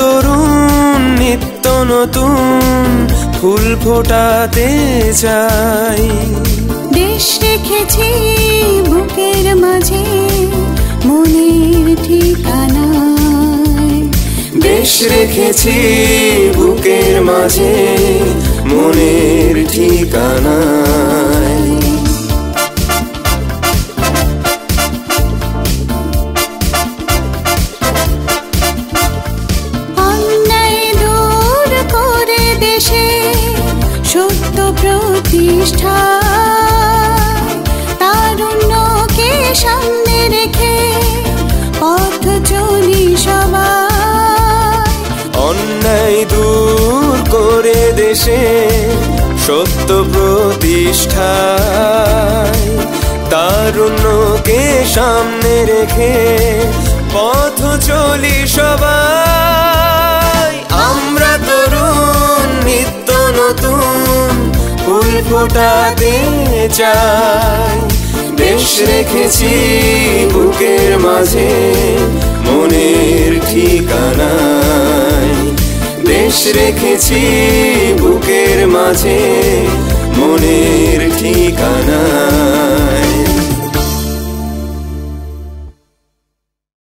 তরুণ নিত্য নতুন ফুল ফোটাতে চাই। দেশ রেখেছি বুকের মাঝে মনের ঠিকানায়। দেশ রেখেছি বুকের মাঝে মনের ঠিকানায়। অন্যায় দূর করে দেশে সত্য প্রতিষ্ঠা, তারুণ্যকে সামনে রেখে পথ চলি সবাই। অন্যায় দূর করে দেশে সত্য প্রতিষ্ঠায়, তারুণ্যকে সামনে রেখে পথ চলি সবাই। আমরা তরুণ নিত্য নতুন ফুল ফোটাতে চাই। দেশ রেখেছি বুকের মাঝে মনের ঠিকানায়। দেশ রেখেছি বুকের মাঝে মনের ঠিকানায়।